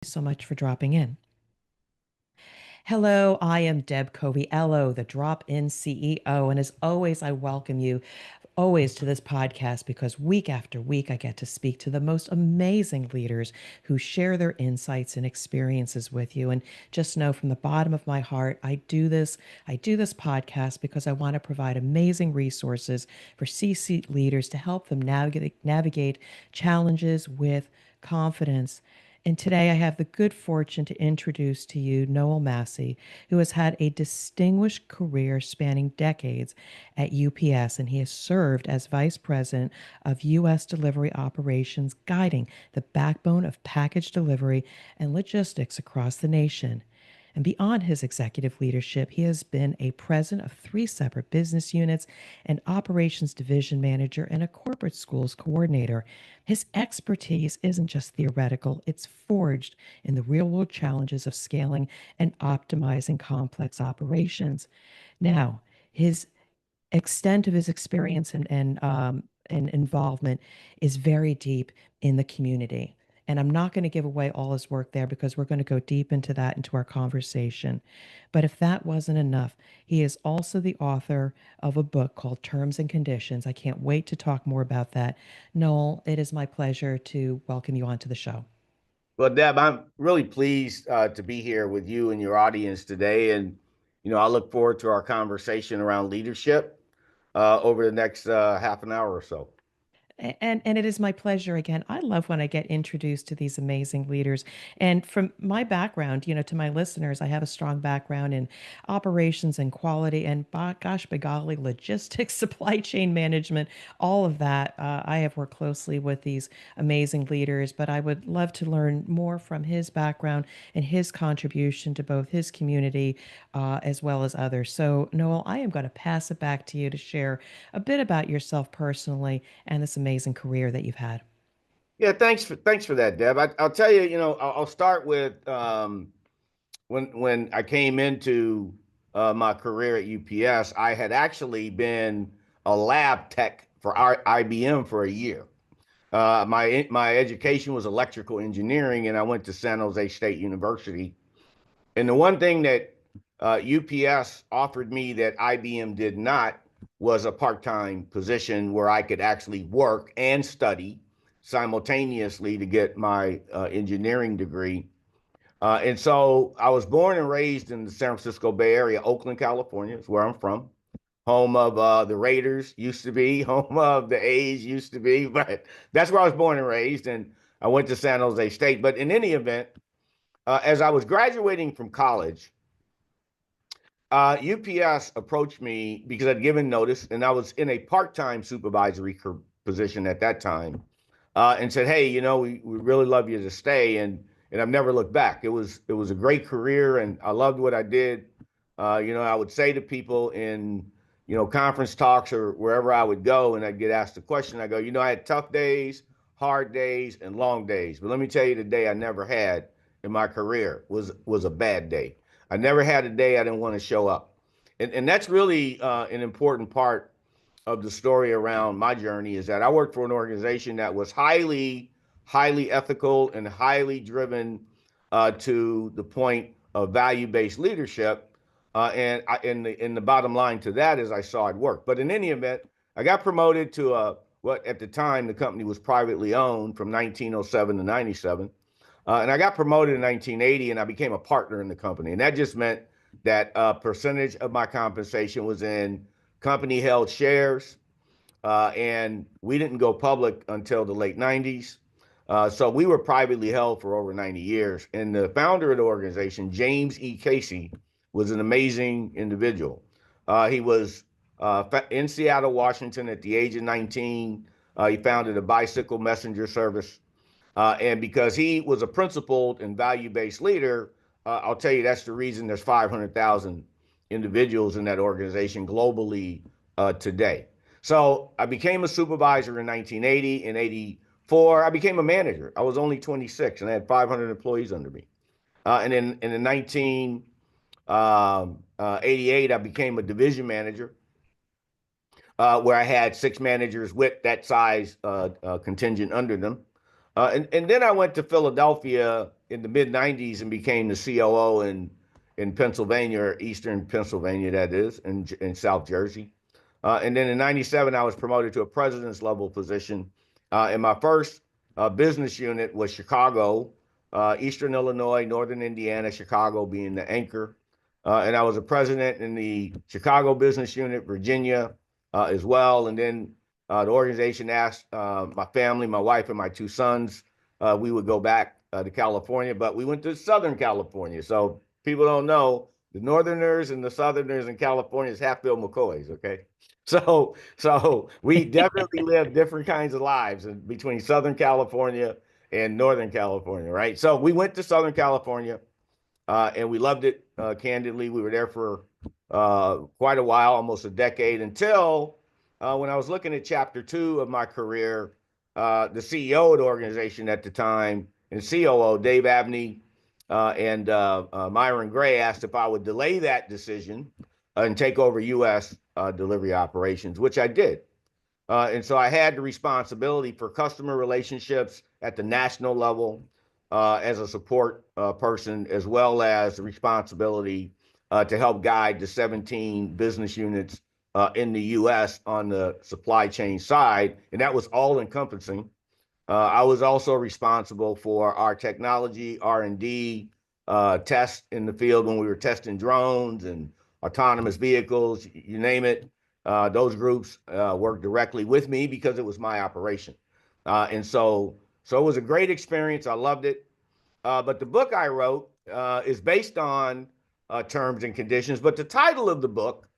So much for dropping in. Hello, I am Deb Coviello, the Drop In CEO. And as always, I welcome you always to this podcast because week after week, I get to speak to the most amazing leaders who share their insights and experiences with you. And just know from the bottom of my heart, I do this podcast because I want to provide amazing resources for C-suite leaders to help them navigate challenges with confidence. And today I have the good fortune to introduce to you Noel Massie, who has had a distinguished career spanning decades at UPS, and he has served as Vice President of U.S. Delivery Operations, guiding the backbone of package delivery and logistics across the nation. And beyond his executive leadership, he has been a president of three separate business units, an operations division manager, and a corporate schools coordinator. His expertise isn't just theoretical, it's forged in the real world challenges of scaling and optimizing complex operations. Now, his extent of his experience and involvement is very deep in the community. And I'm not going to give away all his work there because we're going to go deep into that into our conversation. But if that wasn't enough, he is also the author of a book called Terms and Conditions. I can't wait to talk more about that. Noel, it is my pleasure to welcome you onto the show. Well, Deb, I'm really pleased to be here with you and your audience today. And, I look forward to our conversation around leadership over the next half an hour or so. And it is my pleasure again. I love when I get introduced to these amazing leaders. And from my background, to my listeners, I have a strong background in operations and quality and gosh, by golly, logistics, supply chain management, all of that. I have worked closely with these amazing leaders, but I would love to learn more from his background and his contribution to both his community as well as others. So, Noel, I am going to pass it back to you to share a bit about yourself personally and this amazing career that you've had. Yeah, thanks for that, Deb. I'll tell you, I'll start with when I came into my career at UPS. I had actually been a lab tech for IBM for a year. My education was electrical engineering, and I went to San Jose State University. And the one thing that UPS offered me that IBM did not was a part-time position where I could actually work and study simultaneously to get my engineering degree. And so I was born and raised in the San Francisco Bay Area. Oakland, California is where I'm from. Home of the Raiders used to be, home of the A's used to be, but that's where I was born and raised. And I went to San Jose State. But in any event, as I was graduating from college, UPS approached me because I'd given notice and I was in a part-time supervisory position at that time, and said, "Hey, we really love you to stay." And I've never looked back. It was a great career, and I loved what I did. I would say to people in conference talks or wherever I would go, and I'd get asked a question. I go, I had tough days, hard days, and long days. But let me tell you, the day I never had in my career was a bad day. I never had a day I didn't want to show up. And that's really an important part of the story around my journey is that I worked for an organization that was highly ethical and highly driven to the point of value-based leadership. And the bottom line to that is I saw it work. But in any event, I got promoted to what at the time the company was privately owned from 1907 to 97. And I got promoted in 1980 and I became a partner in the company. And that just meant that a percentage of my compensation was in company held shares. And we didn't go public until the late 90s. So we were privately held for over 90 years. And the founder of the organization, James E. Casey, was an amazing individual. He was in Seattle, Washington at the age of 19. He founded a bicycle messenger service. And because he was a principled and value-based leader, I'll tell you that's the reason there's 500,000 individuals in that organization globally today. So I became a supervisor in 1980. In 84, I became a manager. I was only 26 and I had 500 employees under me. And in 1988, I became a division manager where I had six managers with that size contingent under them. And then I went to Philadelphia in the mid 90s and became the COO in Pennsylvania, or Eastern Pennsylvania, that is, in South Jersey. And then in 97, I was promoted to a president's level position. And my first business unit was Chicago, Eastern Illinois, Northern Indiana, Chicago being the anchor. And I was a president in the Chicago business unit, Virginia as well. And then the organization asked my family, my wife, and my two sons, we would go back to California, but we went to Southern California. So people don't know the Northerners and the Southerners in California is half Bill McCoys, okay? So we definitely live different kinds of lives between Southern California and Northern California, right? So we went to Southern California and we loved it. Candidly, we were there for quite a while, almost a decade, until when I was looking at chapter 2 of my career, the CEO of the organization at the time and COO, Dave Abney and Myron Gray, asked if I would delay that decision and take over U.S. Delivery operations, which I did. And so I had the responsibility for customer relationships at the national level as a support person, as well as the responsibility to help guide the 17 business units in the U.S. on the supply chain side. And that was all encompassing. I was also responsible for our technology, R&D, tests in the field when we were testing drones and autonomous vehicles, you name it. Those groups worked directly with me because it was my operation. And so it was a great experience. I loved it. But the book I wrote is based on terms and conditions. But the title of the book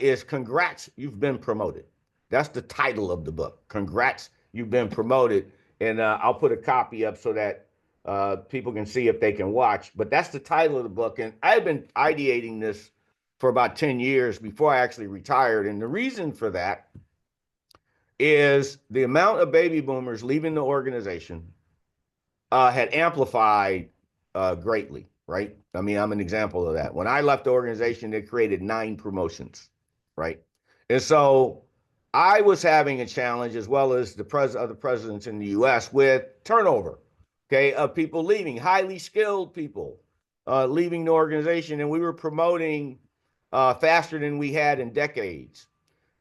is Congrats, You've Been Promoted. That's the title of the book. Congrats, You've Been Promoted. And I'll put a copy up so that people can see if they can watch. But that's the title of the book. And I've been ideating this for about 10 years before I actually retired. And the reason for that is the amount of baby boomers leaving the organization had amplified greatly, right? I mean, I'm an example of that. When I left the organization, they created 9 promotions, right? And so I was having a challenge, as well as the other presidents in the U.S., with turnover, okay, of people leaving, highly skilled people leaving the organization, and we were promoting faster than we had in decades.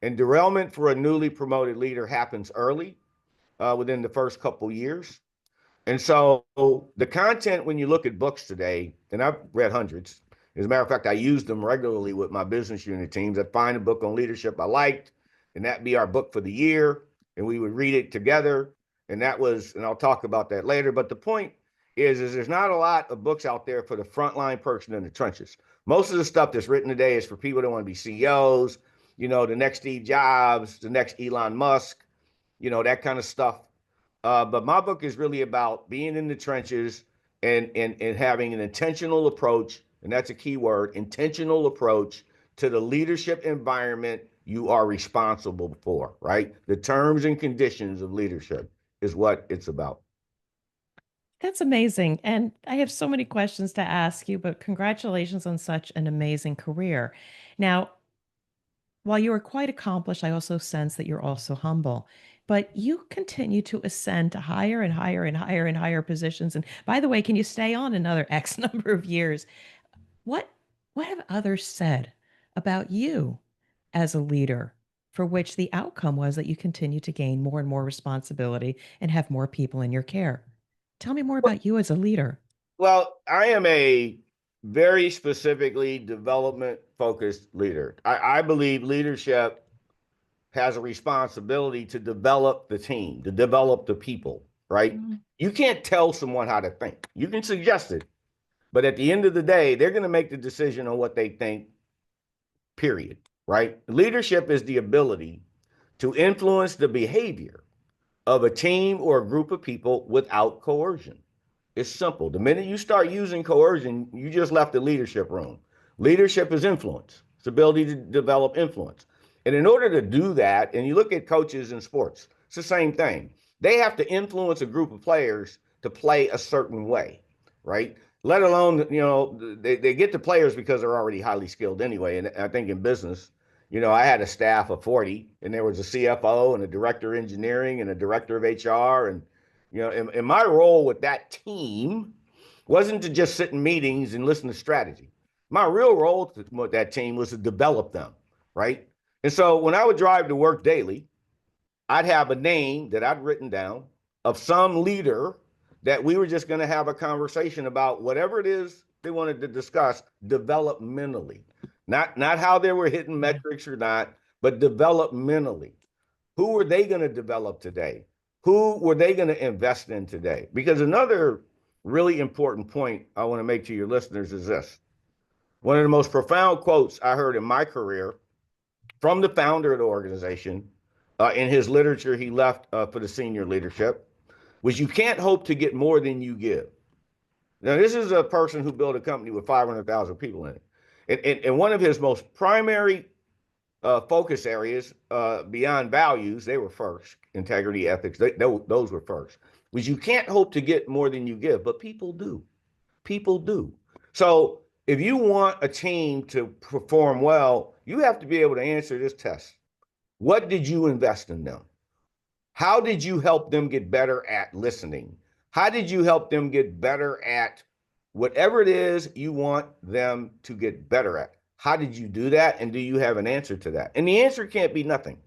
And derailment for a newly promoted leader happens early, within the first couple years. And so the content, when you look at books today, and I've read hundreds, as a matter of fact, I use them regularly with my business unit teams. I'd find a book on leadership I liked, and that'd be our book for the year, and we would read it together. And that was, and I'll talk about that later. But the point is there's not a lot of books out there for the frontline person in the trenches. Most of the stuff that's written today is for people that want to be CEOs, you know, the next Steve Jobs, the next Elon Musk, you know, that kind of stuff. But my book is really about being in the trenches and having an intentional approach, and that's a key word, intentional approach to the leadership environment you are responsible for, right? The terms and conditions of leadership is what it's about. That's amazing. And I have so many questions to ask you, but congratulations on such an amazing career. Now, while you are quite accomplished, I also sense that you're also humble. But you continue to ascend to higher and higher and higher and higher positions. And by the way, can you stay on another X number of years? What what have others said about you as a leader for which the outcome was that you continue to gain more and more responsibility and have more people in your care? Tell me more about you as a leader. Well, I am a very specifically development focused leader. I believe leadership has a responsibility to develop the team, to develop the people, right? Mm. You can't tell someone how to think. You can suggest it, but at the end of the day, they're going to make the decision on what they think, period, right? Leadership is the ability to influence the behavior of a team or a group of people without coercion. It's simple. The minute you start using coercion, you just left the leadership room. Leadership is influence. It's the ability to develop influence. And in order to do that, and you look at coaches in sports, it's the same thing. They have to influence a group of players to play a certain way, right? Let alone, you know, they get the players because they're already highly skilled anyway. And I think in business, you know, I had a staff of 40, and there was a CFO and a director of engineering and a director of HR. And, you know, and my role with that team wasn't to just sit in meetings and listen to strategy. My real role with that team was to develop them, right? And so when I would drive to work daily, I'd have a name that I'd written down of some leader that we were just going to have a conversation about whatever it is they wanted to discuss developmentally. Not how they were hitting Yeah. metrics or not, but developmentally. Who were they going to develop today? Who were they going to invest in today? Because another really important point I want to make to your listeners is this. One of the most profound quotes I heard in my career from the founder of the organization in his literature he left for the senior leadership was, you can't hope to get more than you give. Now, this is a person who built a company with 500,000 people in it. And one of his most primary focus areas beyond values, they were first, integrity, ethics, those were first, was you can't hope to get more than you give, but people do. People do. So if you want a team to perform well, you have to be able to answer this test. What did you invest in them? How did you help them get better at listening? How did you help them get better at whatever it is you want them to get better at? How did you do that? And do you have an answer to that? And the answer can't be nothing,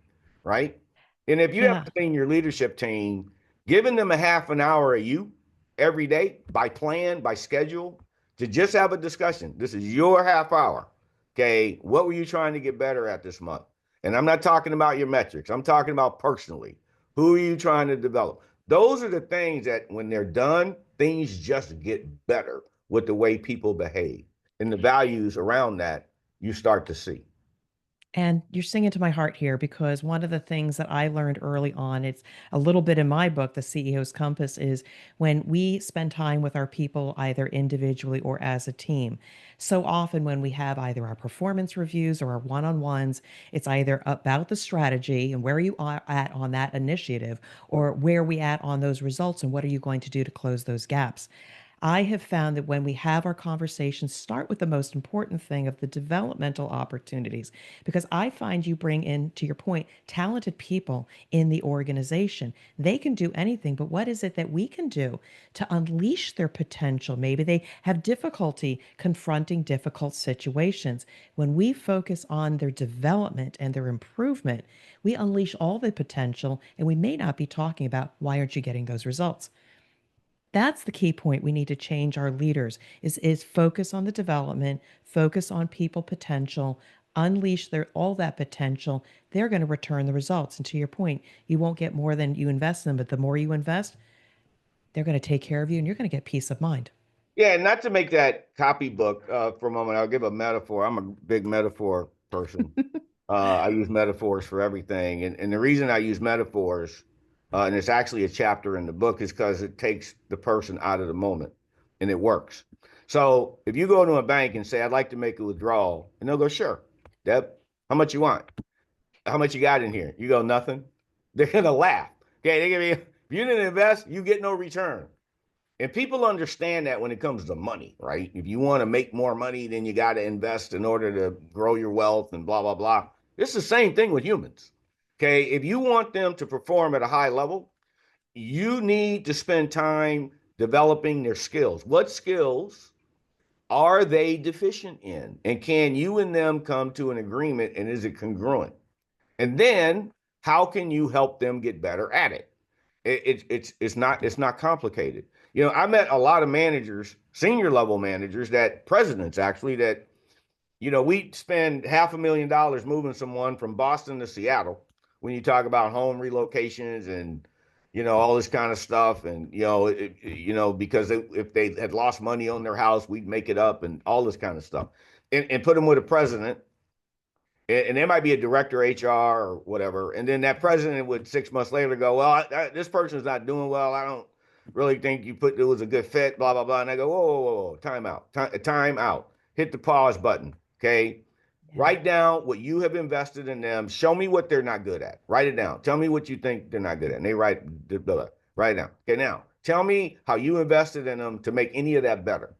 right? And if you have Yeah. a senior leadership team, giving them a half an hour of you every day by plan, by schedule, to just have a discussion. This is your half hour. Okay. What were you trying to get better at this month? And I'm not talking about your metrics. I'm talking about personally. Who are you trying to develop? Those are the things that when they're done, things just get better with the way people behave and the values around that you start to see. And you're singing to my heart here because one of the things that I learned early on, it's a little bit in my book, The CEO's Compass, is when we spend time with our people, either individually or as a team. So often, when we have either our performance reviews or our one on ones, it's either about the strategy and where you are at on that initiative, or where we at on those results and what are you going to do to close those gaps. I have found that when we have our conversations, start with the most important thing of the developmental opportunities, because I find you bring in, to your point, talented people in the organization. They can do anything, but what is it that we can do to unleash their potential? Maybe they have difficulty confronting difficult situations. When we focus on their development and their improvement, we unleash all the potential, and we may not be talking about why aren't you getting those results. That's the key point. We need to change our leaders is focus on the development, focus on people potential, unleash their all that potential. They're going to return the results. And to your point, you won't get more than you invest in them, but the more you invest, they're going to take care of you and you're going to get peace of mind. Yeah, not to make that copybook for a moment, I'll give a metaphor. I'm a big metaphor person. I use metaphors for everything. And the reason I use metaphors, and it's actually a chapter in the book, is because it takes the person out of the moment and it works. So if you go to a bank and say, I'd like to make a withdrawal, and they'll go, sure, Deb, how much you want? How much you got in here? You go, nothing. They're going to laugh. Okay, they give me, if you didn't invest, you get no return. And people understand that when it comes to money, right? If you want to make more money, then you got to invest in order to grow your wealth and blah, blah, blah. It's the same thing with humans. Okay. If you want them to perform at a high level, you need to spend time developing their skills. What skills are they deficient in? And can you and them come to an agreement? And is it congruent? And then how can you help them get better at it? It's not complicated. I met a lot of managers, senior level managers, that presidents actually, that we spend $500,000 moving someone from Boston to Seattle. When you talk about home relocations and all this kind of stuff, and because if they had lost money on their house, we'd make it up and all this kind of stuff, and put them with a president, and there might be a director HR or whatever, and then that president would 6 months later go, well, this person's not doing well. I don't really think you put it was a good fit, blah blah blah. And I go, whoa, whoa, whoa, time out, time out. Hit the pause button, okay? Yeah. Write down what you have invested in them. Show me what they're not good at. Write it down. Tell me what you think they're not good at. And they write it down. Okay, now tell me how you invested in them to make any of that better,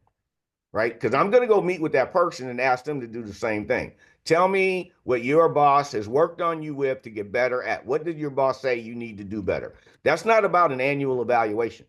right? Because I'm going to go meet with that person and ask them to do the same thing. Tell me what your boss has worked on you with to get better at. What did your boss say you need to do better? That's not about an annual evaluation.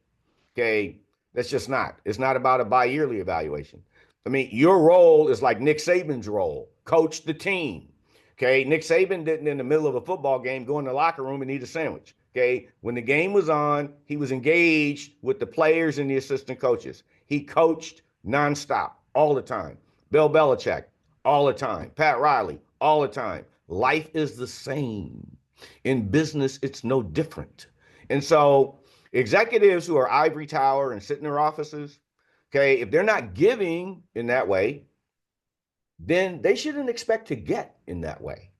Okay. That's just not. It's not about a bi-yearly evaluation. I mean, your role is like Nick Saban's role, coach the team. Okay. Nick Saban didn't, in the middle of a football game, go in the locker room and eat a sandwich. Okay. When the game was on, he was engaged with the players and the assistant coaches. He coached nonstop all the time. Bill Belichick, all the time. Pat Riley, all the time. Life is the same. In business, it's no different. And so, executives who are ivory tower and sit in their offices, okay, if they're not giving in that way, then they shouldn't expect to get in that way.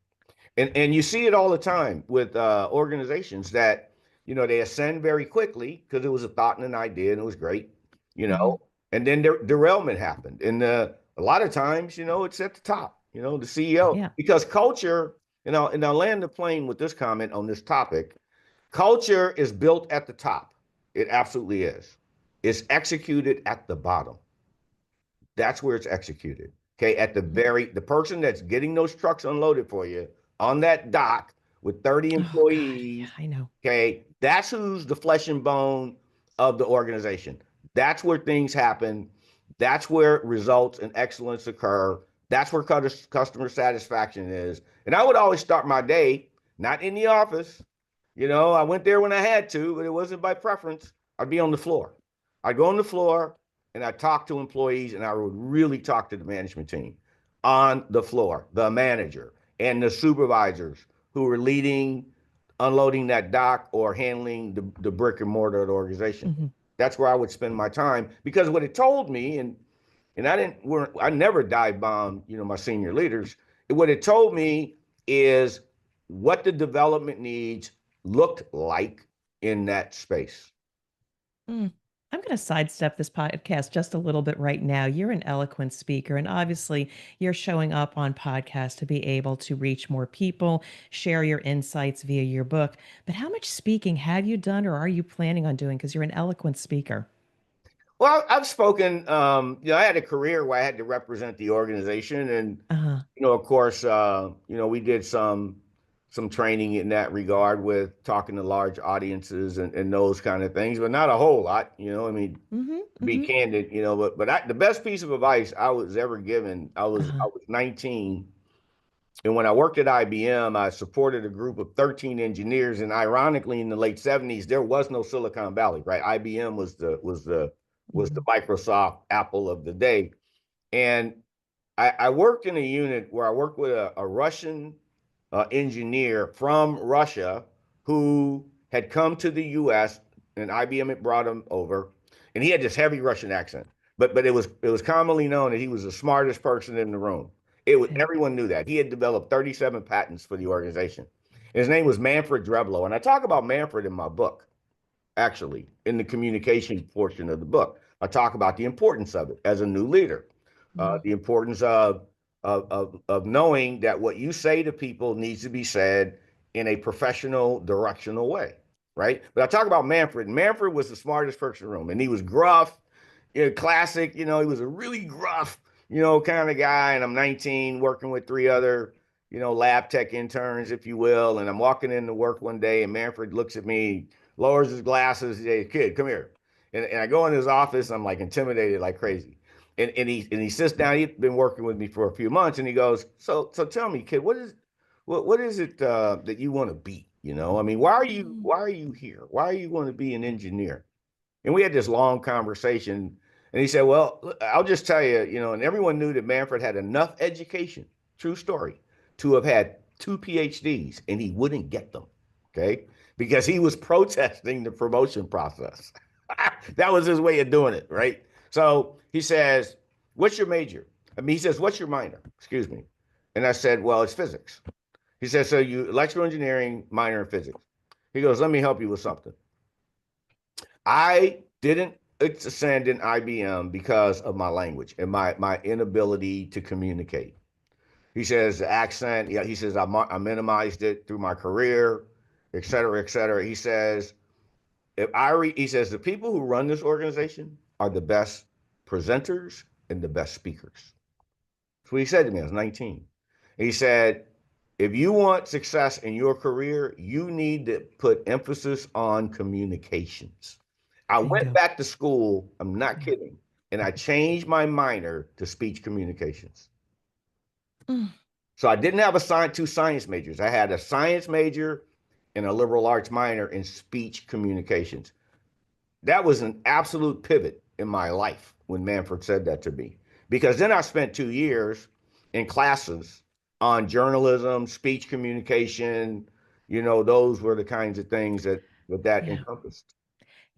And you see it all the time with organizations that, they ascend very quickly because it was a thought and an idea and it was great, you Hmm. know, and then derailment happened. And a lot of times, it's at the top, the CEO, Yeah. because culture, and I'll land the plane with this comment on this topic. Culture is built at the top. It absolutely is. It's executed at the bottom. That's where it's executed. Okay. The person that's getting those trucks unloaded for you on that dock with 30 Oh God. Yeah, employees. I know. Okay. That's who's the flesh and bone of the organization. That's where things happen. That's where results and excellence occur. That's where customer satisfaction is. And I would always start my day, not in the office. I went there when I had to, but it wasn't by preference. I'd be on the floor. I'd go on the floor and I talk to employees and I would really talk to the management team on the floor, the manager and the supervisors who were leading, unloading that dock or handling the brick and mortar of the organization. Hmm. That's where I would spend my time because what it told me, and I never dive bombed, my senior leaders. What it told me is what the development needs looked like in that space. Mm. I'm going to sidestep this podcast just a little bit right now. You're an eloquent speaker, and obviously, you're showing up on podcasts to be able to reach more people, share your insights via your book. But how much speaking have you done or are you planning on doing? Because you're an eloquent speaker. Well, I've spoken. I had a career where I had to represent the organization, and Uh, of course, we did some training in that regard with talking to large audiences and those kind of things, but not a whole lot. I mean, mm-hmm, to be mm-hmm, candid, but the best piece of advice I was ever given, I uh, was 19, and when I worked at IBM, I supported a group of 13 engineers, and ironically, in the late 70s, there was no Silicon Valley, right? IBM was the mhm. Microsoft Apple of the day, and I worked in a unit where I worked with a Russian engineer from Russia who had come to the U.S. and IBM had brought him over, and he had this heavy Russian accent. But it was commonly known that he was the smartest person in the room. Okay. Everyone knew that. He had developed 37 patents for the organization. His name was Manfred Dreblow, and I talk about Manfred in my book, actually, in the communication portion of the book. I talk about the importance of it as a new leader, Mm-hmm. the importance of knowing that what you say to people needs to be said in a professional, directional way, right? But I talk about Manfred. Manfred was the smartest person in the room, and he was gruff, classic. He was a really gruff, kind of guy. And I'm 19, working with three other, lab tech interns, if you will. And I'm walking into work one day, and Manfred looks at me, lowers his glasses. Hey, kid, come here. And I go in his office. I'm like intimidated like crazy. And he sits down. He'd been working with me for a few months, and he goes, so tell me, kid, what is it that you want to be? I mean, why are you here? Why are you going to be an engineer? And we had this long conversation. And he said, well, I'll just tell you, and everyone knew that Manfred had enough education, true story, to have had two PhDs, and he wouldn't get them. Okay. Because he was protesting the promotion process. That was his way of doing it. Right. So he says, what's your major? I mean, he says, what's your minor? Excuse me. And I said, well, it's physics. He says, so you electrical engineering, minor in physics. He goes, let me help you with something. I didn't ascend in IBM because of my language and my inability to communicate. He says the accent, yeah, he says I minimized it through my career, et cetera, et cetera. He says, he says, the people who run this organization are the best presenters and the best speakers. That's what he said to me. I was 19. He said, if you want success in your career, you need to put emphasis on communications. I went Bingo. back to school, I'm not Yeah. kidding, and I changed my minor to speech communications. Mm, So I didn't have two science majors. I had a science major and a liberal arts minor in speech communications. That was an absolute pivot in my life when Manford said that to me. Because then I spent 2 years in classes on journalism, speech communication. Those were the kinds of things that yeah. encompassed.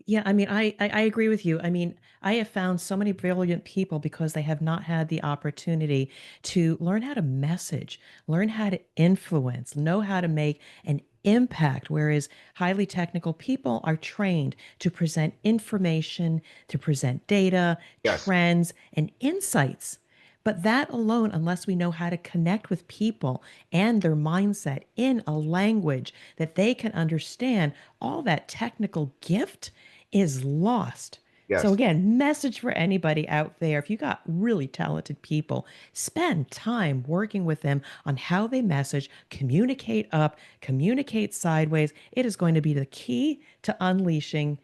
Yeah, I mean, I agree with you. I mean, I have found so many brilliant people because they have not had the opportunity to learn how to message, learn how to influence, know how to make an impact. Whereas highly technical people are trained to present information, to present data, Yes, trends, and insights. But that alone, unless we know how to connect with people and their mindset in a language that they can understand, all that technical gift is lost. So yes. again, message for anybody out there. If you got really talented people, spend time working with them on how they message, communicate up, communicate sideways. It is going to be the key to unleashing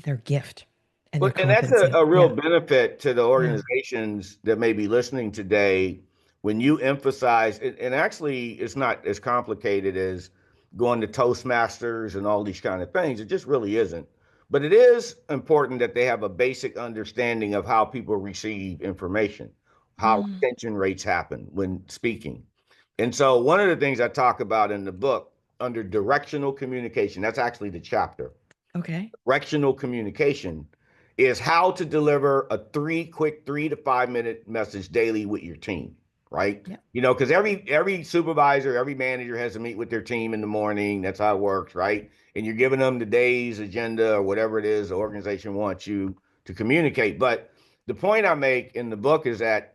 their gift and their And that's a, competency. a real Yeah. benefit to the Yeah. organizations that may be listening today when you emphasize, and actually it's not as complicated as going to Toastmasters and all these kind of things. It just really isn't. But it is important that they have a basic understanding of how people receive information, how Mm, retention rates happen when speaking. And so one of the things I talk about in the book under directional communication, that's actually the chapter. okay. Directional communication is how to deliver a quick 3 to 5 minute message daily with your team, right? Yeah. Because every supervisor, every manager has to meet with their team in the morning. That's how it works, right? And you're giving them the day's agenda or whatever it is the organization wants you to communicate. But the point I make in the book is that,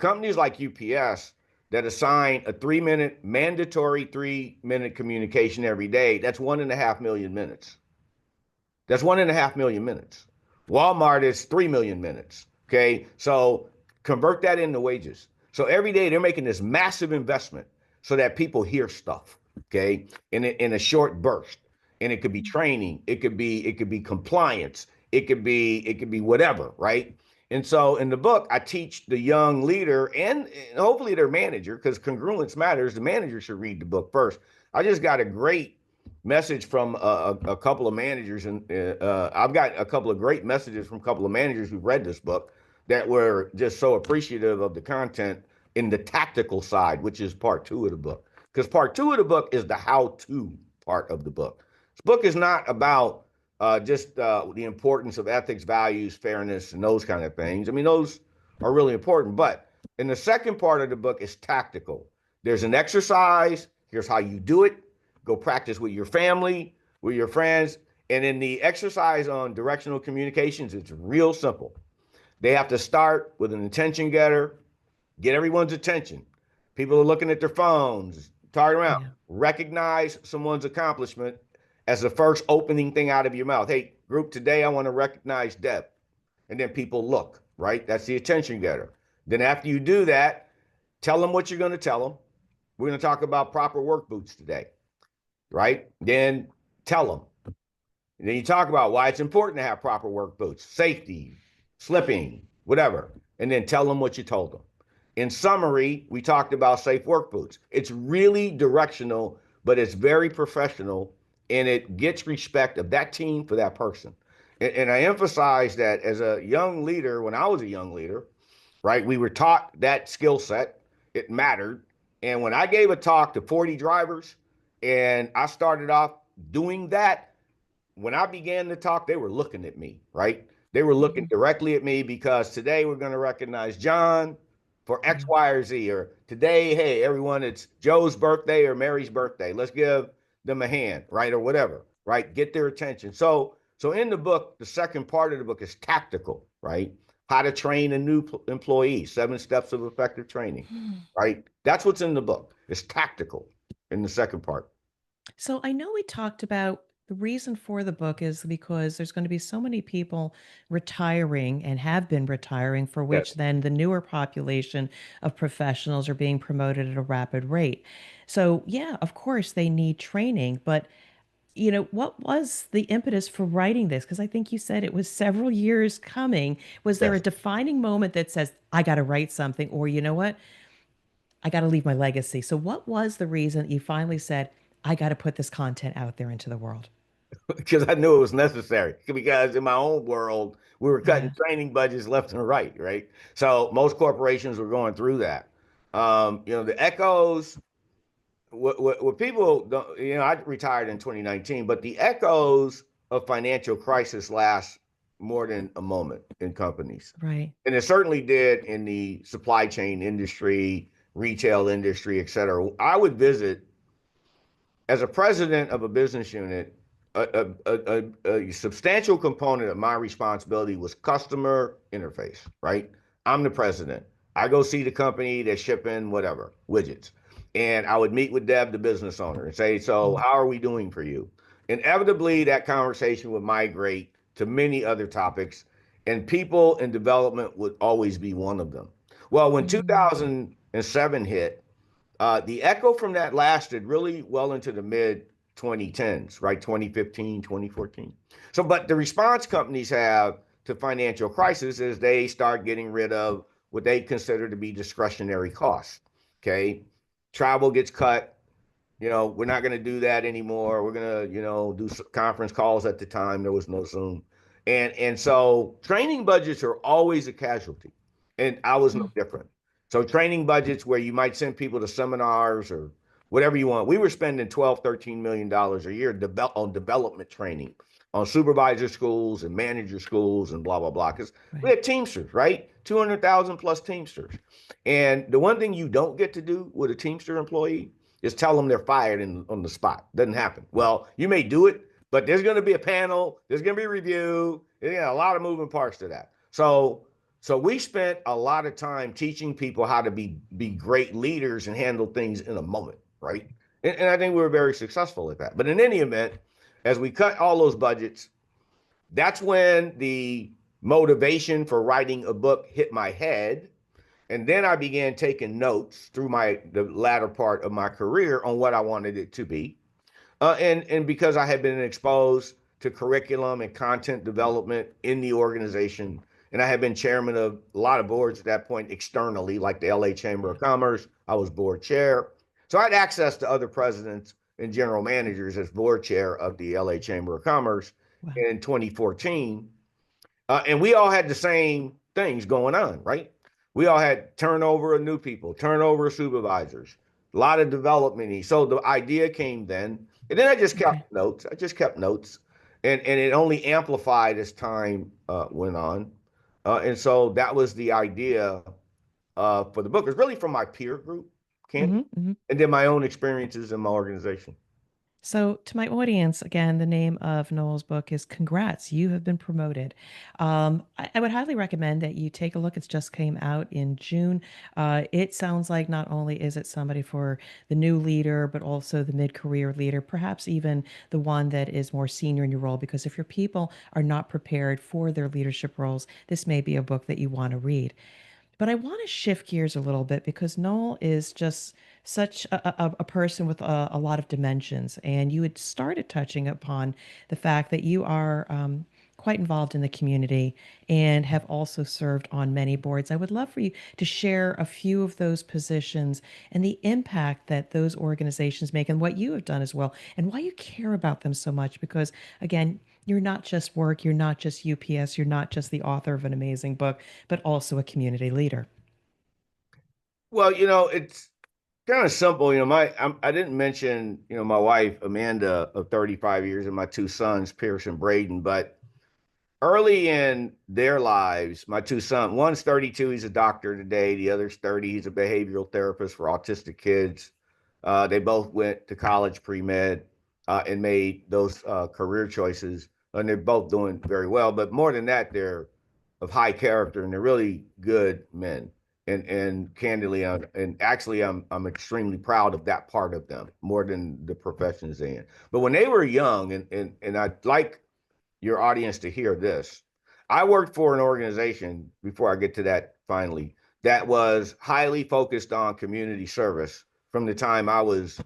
companies like UPS that assign a 3 minute mandatory 3 minute communication every day, that's 1.5 million minutes. That's 1.5 million minutes. Walmart is 3 million minutes. Okay. So convert that into wages. So every day they're making this massive investment so that people hear stuff. Okay. In a short burst. And it could be training, it could be compliance, it could be whatever, right? And so in the book, I teach the young leader and hopefully their manager, because congruence matters. The manager should read the book first. I just got a great message from a couple of managers, and I've got a couple of great messages from a couple of managers who read this book that were just so appreciative of the content in the tactical side, which is part two of the book. Because part two of the book is the how-to part of the book. This book is not about just the importance of ethics, values, fairness, and those kind of things. I mean, those are really important. But in the second part of the book is tactical. There's an exercise. Here's how you do it. Go practice with your family, with your friends. And in the exercise on directional communications, it's real simple. They have to start with an attention getter, get everyone's attention. People are looking at their phones, tired around. Yeah. Recognize someone's accomplishment as the first opening thing out of your mouth. Hey, group, today I want to recognize Deb. And then people look, right? That's the attention getter. Then after you do that, tell them what you're going to tell them. We're going to talk about proper work boots today, right? Then tell them. And then you talk about why it's important to have proper work boots, safety, slipping, whatever. And then tell them what you told them. In summary, we talked about safe work boots. It's really directional, but it's very professional and it gets respect of that team for that person. And I emphasize that as a young leader, when I was a young leader, right, we were taught that skill set. It mattered. And when I gave a talk to 40 drivers and I started off doing that, when I began to talk, they were looking at me, right? They were looking Mhm. directly at me because today we're going to recognize John for X, Yeah. Y, or Z. Or today, hey, everyone, it's Joe's birthday or Mary's birthday. Let's give them a hand, right? Or whatever, right? Get their attention. So in the book, the second part of the book is tactical, right? How to train a new employee, 7 steps of effective training, right? That's what's in the book. It's tactical in the second part. So I know we talked about the reason for the book is because there's going to be so many people retiring and have been retiring, for Yes. which then the newer population of professionals are being promoted at a rapid rate. So, yeah, of course, they need training, but what was the impetus for writing this? Because I think you said it was several years coming. Was there a Yes. defining moment that says, I got to write something, or you know what? I got to leave my legacy. So, what was the reason you finally said, I got to put this content out there into the world? Because I knew it was necessary. Because in my own world, we were cutting Yeah, training budgets left and right, right? So most corporations were going through that. The echoes, what people don't, I retired in 2019, but the echoes of financial crisis last more than a moment in companies. right. And it certainly did in the supply chain industry, retail industry, et cetera. I would visit as a president of a business unit, a substantial component of my responsibility was customer interface, right? I'm the president. I go see the company that's shipping whatever, widgets. And I would meet with Deb, the business owner, and say, so Mm, how are we doing for you? Inevitably, that conversation would migrate to many other topics, and people and development would always be one of them. Well, when mm, 2007 hit, the echo from that lasted really well into the mid 2010s, right? 2015, 2014. So, but the response companies have to financial crisis is they start getting rid of what they consider to be discretionary costs. Okay. Travel gets cut. We're not going to do that anymore. We're going to, do conference calls at the time. There was no Zoom. And so training budgets are always a casualty. And I was no mm. different. So training budgets where you might send people to seminars or whatever you want. We were spending 12, $13 million a year on development training, on supervisor schools and manager schools and blah, blah, blah. Because we Right. had Teamsters, right? 200,000 plus Teamsters. And the one thing you don't get to do with a Teamster employee is tell them they're fired on the spot. Doesn't happen. Well, you may do it, but there's going to be a panel, there's going to be a review, a lot of moving parts to that. So we spent a lot of time teaching people how to be great leaders and handle things in a moment, right? And I think we were very successful at that. But in any event, as we cut all those budgets, that's when the motivation for writing a book hit my head. And then I began taking notes through the latter part of my career on what I wanted it to be. And because I had been exposed to curriculum and content development in the organization, and I had been chairman of a lot of boards at that point externally, like the LA Chamber Yeah. of Commerce. I was board chair. So I had access to other presidents and general managers as board chair of the LA Chamber of Commerce Wow. in 2014. And we all had the same things going on, right? We all had turnover of new people, turnover of supervisors, a lot of development needs. So the idea came then, and then I just Okay. kept notes. I just kept notes, and it only amplified as time went on. And so that was the idea for the book. It's really from my peer group, Hmm, Candy, hmm. and then my own experiences in my organization. So, to my audience, again, the name of Noel's book is Congrats, You Have Been Promoted. I would highly recommend that you take a look. It's just came out in June. It sounds like not only is it somebody for the new leader, but also the mid career leader, perhaps even the one that is more senior in your role. Because if your people are not prepared for their leadership roles, this may be a book that you want to read. But I want to shift gears a little bit because Noel is just such a person with a lot of dimensions. And you had started touching upon the fact that you are quite involved in the community and have also served on many boards. I would love for you to share a few of those positions and the impact that those organizations make and what you have done as well and why you care about them so much. Because, again, you're not just work, you're not just UPS, you're not just the author of an amazing book, but also a community leader. Well, it's kind of simple. I didn't mention, my wife, Amanda, of 35 years, and my two sons, Pierce and Braden, but early in their lives, my two sons, one's 32, he's a doctor today. The other's 30, he's a behavioral therapist for autistic kids. They both went to college pre-med and made those career choices, and they're both doing very well. But more than that, they're of high character and they're really good men. And candidly, and actually, I'm extremely proud of that part of them more than the professions they in. But when they were young, and I'd like your audience to hear this. I worked for an organization before I get to that finally that was highly focused on community service from the time I was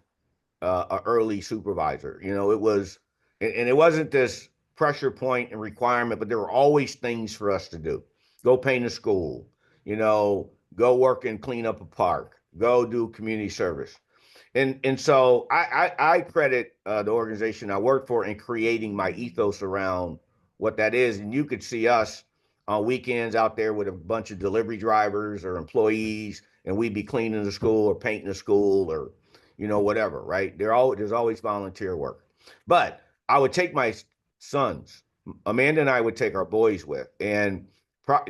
an early supervisor. It was And it wasn't this pressure point and requirement, but there were always things for us to do. Go paint a school, go work and clean up a park, go do community service. And so I credit the organization I work for in creating my ethos around what that is. And you could see us on weekends out there with a bunch of delivery drivers or employees, and we'd be cleaning the school or painting the school or whatever, right? There's always volunteer work. But I would take my sons, Amanda and I would take our boys with, and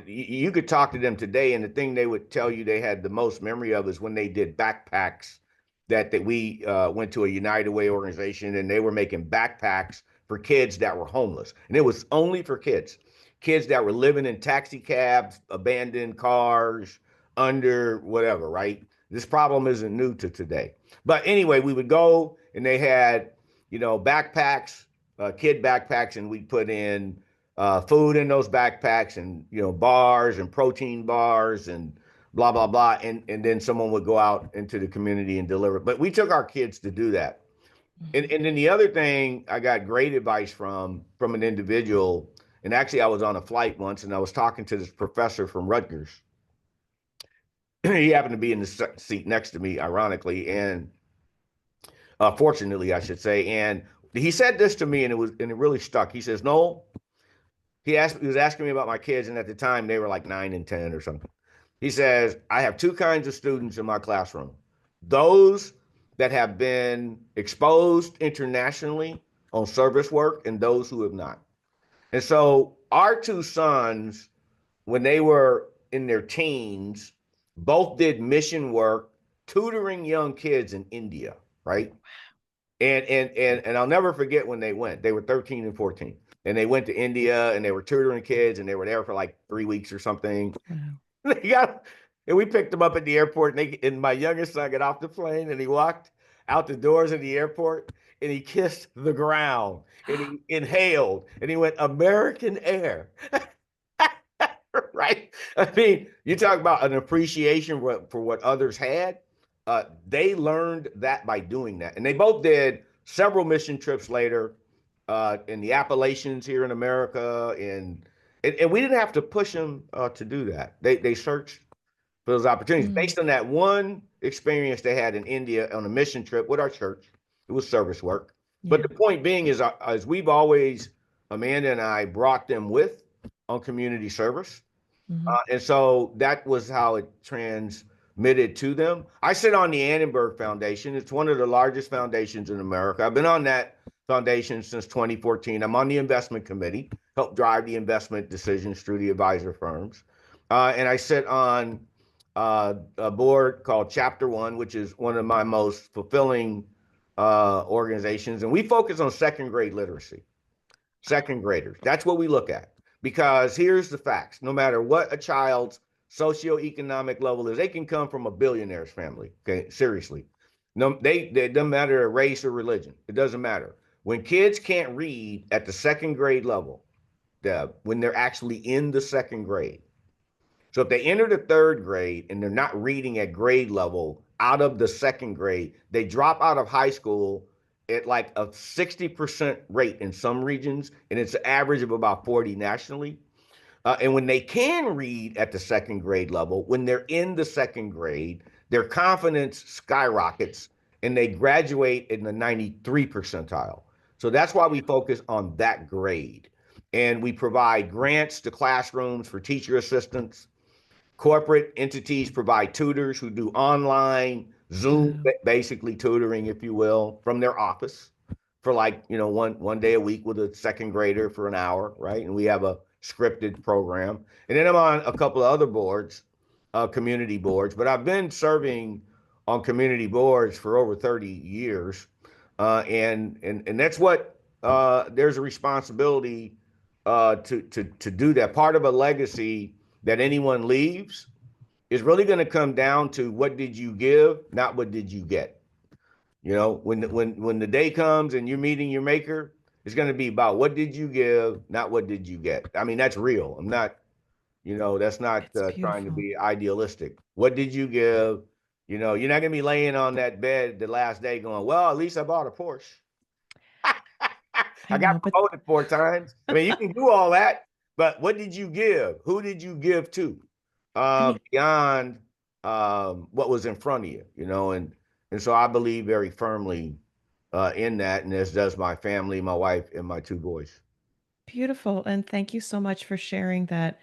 you could talk to them today, and the thing they would tell you they had the most memory of is when they did backpacks that we went to a United Way organization, and they were making backpacks for kids that were homeless. And it was only for kids that were living in taxi cabs, abandoned cars, under whatever, right? This problem isn't new to today. But anyway, we would go and they had, backpacks, kid backpacks, and we'd put in food in those backpacks and, bars and protein bars and blah, blah, blah. And then someone would go out into the community and deliver. But we took our kids to do that. And then the other thing I got great advice from an individual, and actually I was on a flight once and I was talking to this professor from Rutgers. He happened to be in the seat next to me, ironically, and fortunately, I should say. And he said this to me, and it really stuck. He says, "Noel," he was asking me about my kids, and at the time they were like 9 and 10 or something. He says, "I have two kinds of students in my classroom: those that have been exposed internationally on service work, and those who have not." And so our two sons, when they were in their teens, both did mission work tutoring young kids in India, right? And I'll never forget when they went. They were 13 and 14. And they went to India and they were tutoring kids and they were there for like 3 weeks or something. Wow. And we picked them up at the airport, and my youngest son got off the plane and he walked out the doors of the airport and he kissed the ground and he inhaled and he went, "American air." Right? I mean, you talk about an appreciation for what others had. They learned that by doing that. And they both did several mission trips later in the Appalachians here in America. And we didn't have to push them to do that. They searched for those opportunities based on that one experience they had in India on a mission trip with our church. It was service work. Yeah. But the point being is, as we've always, Amanda and I, brought them with on community service. And so that was how it transmitted to them. I sit on the Annenberg Foundation. It's one of the largest foundations in America. I've been on that foundation since 2014. I'm on the investment committee, help drive the investment decisions through the advisor firms. And I sit on a board called Chapter One, which is one of my most fulfilling organizations. And we focus on second grade literacy, second graders. That's what we look at. Because here's the facts: no matter what a child's socioeconomic level is, they can come from a billionaire's family. Okay, seriously. No, they doesn't matter race or religion. It doesn't matter. When kids can't read at the second grade level, Deb, when they're actually in the second grade. So if they enter the third grade and they're not reading at grade level out of the second grade, they drop out of high school at like a 60% rate in some regions, and it's an average of about 40 nationally. And when they can read at the second grade level, when they're in the second grade, their confidence skyrockets and they graduate in the 93 percentile. So that's why we focus on that grade. And we provide grants to classrooms for teacher assistants. Corporate entities provide tutors who do online Zoom, basically tutoring, if you will, from their office for like, one day a week with a second grader for an hour, right? And we have a scripted program. And then I'm on a couple of other boards, community boards, but I've been serving on community boards for over 30 years. And that's what there's a responsibility to do that. Part of a legacy that anyone leaves is really going to come down to what did you give, not what did you get. When the day comes and you're meeting your maker, it's going to be about what did you give, not what did you get. I mean, that's real. I'm not, that's not trying to be idealistic. What did you give? You're not going to be laying on that bed the last day going, "Well, at least I bought a Porsche." I I got know, but promoted 4 times. I mean, you can do all that, but what did you give? Who did you give to? I mean, Beyond what was in front of you, and so I believe very firmly in that, and as does my family, my wife, and my 2 boys. beautiful. And thank you so much for sharing that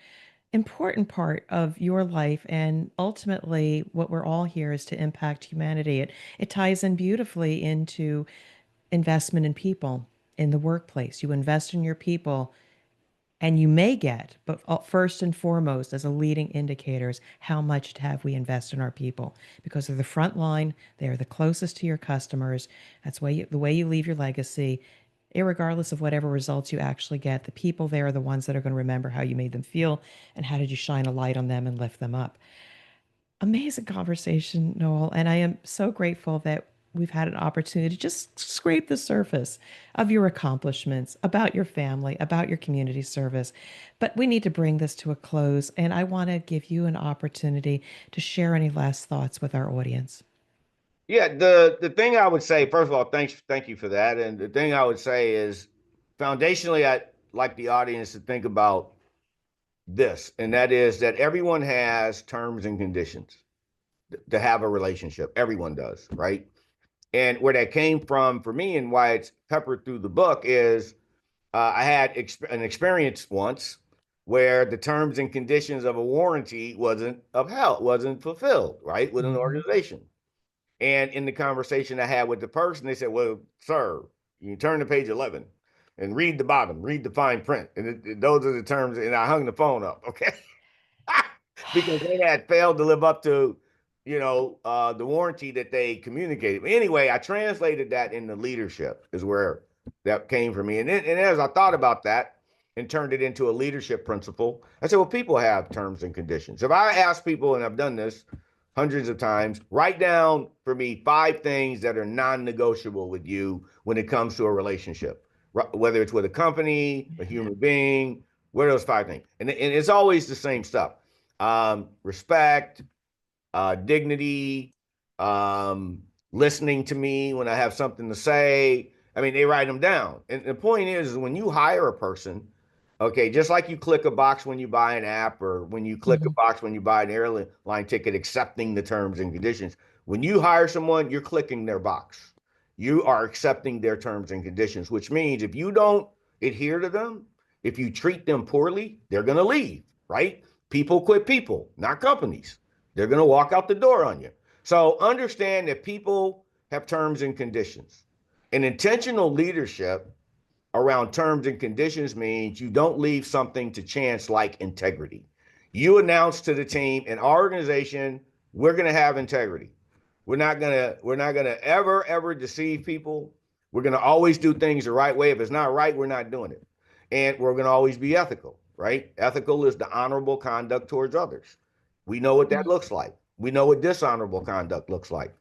important part of your life. And ultimately, what we're all here is to impact humanity. It ties in beautifully into investment in people in the workplace. You invest in your people, and you may get, but first and foremost, as a leading indicators, how much have we invest in our people? Because they're the front line, they are the closest to your customers. That's the way you leave your legacy. Irregardless of whatever results you actually get, the people there are the ones that are going to remember how you made them feel and how did you shine a light on them and lift them up. Amazing conversation, Noel. And I am so grateful that we've had an opportunity to just scrape the surface of your accomplishments, about your family, about your community service. But we need to bring this to a close. And I want to give you an opportunity to share any last thoughts with our audience. Yeah, the thing I would say, first of all, thank you for that. And the thing I would say is, foundationally, I'd like the audience to think about this, and that is that everyone has terms and conditions to have a relationship. Everyone does, right? And where that came from for me and why it's peppered through the book is I had an experience once where the terms and conditions of a warranty wasn't upheld, wasn't fulfilled, right, with an Mhm. organization. And in the conversation I had with the person, they said, "Well, sir, you turn to page 11 and read the bottom, read the fine print." And those are the terms. And I hung the phone up, okay? Because they had failed to live up to, the warranty that they communicated. But anyway, I translated that into leadership is where that came from me. And as I thought about that and turned it into a leadership principle, I said, well, people have terms and conditions. If I ask people, and I've done this hundreds of times, write down for me 5 things that are non-negotiable with you when it comes to a relationship, whether it's with a company, a human being, what are those 5 things? And it's always the same stuff: respect, dignity, um, listening to me when I have something to say. I mean, they write them down. And the point is when you hire a person, okay, just like you click a box when you buy an app or when you click a Mhm. box when you buy an airline ticket, accepting the terms and conditions. When you hire someone, you're clicking their box. You are accepting their terms and conditions, which means if you don't adhere to them, if you treat them poorly, they're going to leave, right? People quit people, not companies. They're going to walk out the door on you. So understand that people have terms and conditions. And intentional leadership around terms and conditions means you don't leave something to chance like integrity. You announce to the team in our organization, we're going to have integrity. We're not going to ever deceive people. We're going to always do things the right way. If it's not right, we're not doing it. And we're going to always be ethical, right? Ethical is the honorable conduct towards others. We know what that looks like. We know what dishonorable conduct looks like.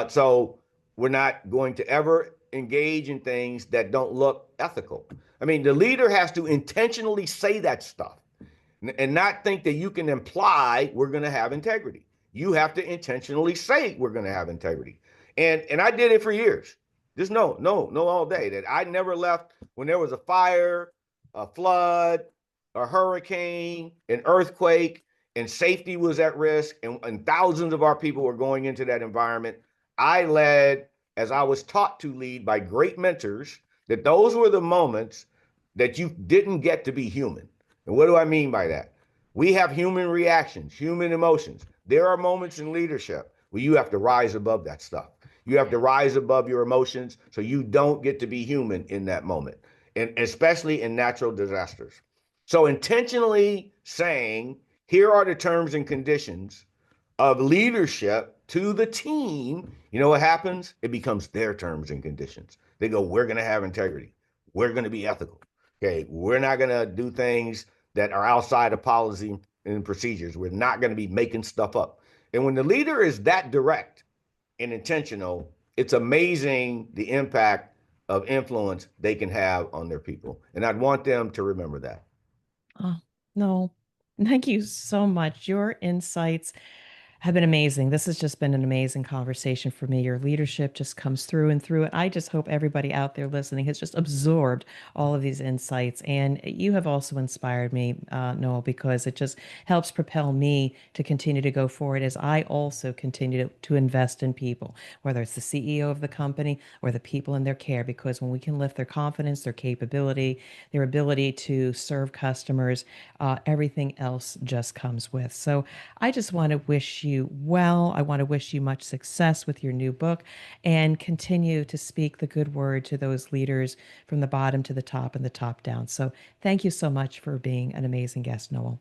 So we're not going to ever engage in things that don't look ethical. I mean, the leader has to intentionally say that stuff and not think that you can imply we're going to have integrity. You have to intentionally say we're going to have integrity. And I did it for years. Just know all day that I never left when there was a fire, a flood, a hurricane, an earthquake, and safety was at risk, and thousands of our people were going into that environment. I led as I was taught to lead by great mentors, that those were the moments that you didn't get to be human. And what do I mean by that? We have human reactions, human emotions. There are moments in leadership where you have to rise above that stuff. You have to rise above your emotions so you don't get to be human in that moment, and especially in natural disasters. So, intentionally saying, here are the terms and conditions of leadership to the team, you know what happens? It becomes their terms and conditions. They go, we're going to have integrity. We're going to be ethical. Okay. We're not going to do things that are outside of policy and procedures. We're not going to be making stuff up. And when the leader is that direct and intentional, it's amazing the impact of influence they can have on their people. And I'd want them to remember that. Oh, no. Thank you so much. Your insights. have been amazing. This has just been an amazing conversation for me. Your leadership just comes through and through. And I just hope everybody out there listening has just absorbed all of these insights. And you have also inspired me, Noel, because it just helps propel me to continue to go forward as I also continue to invest in people, whether it's the CEO of the company or the people in their care. Because when we can lift their confidence, their capability, their ability to serve customers, everything else just comes with. So I just want to wish you well. I want to wish you much success with your new book and continue to speak the good word to those leaders from the bottom to the top and the top down. So thank you so much for being an amazing guest, Noel.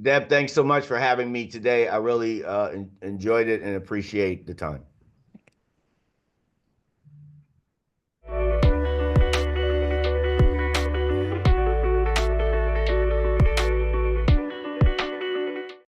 Deb, thanks so much for having me today. I really enjoyed it and appreciate the time.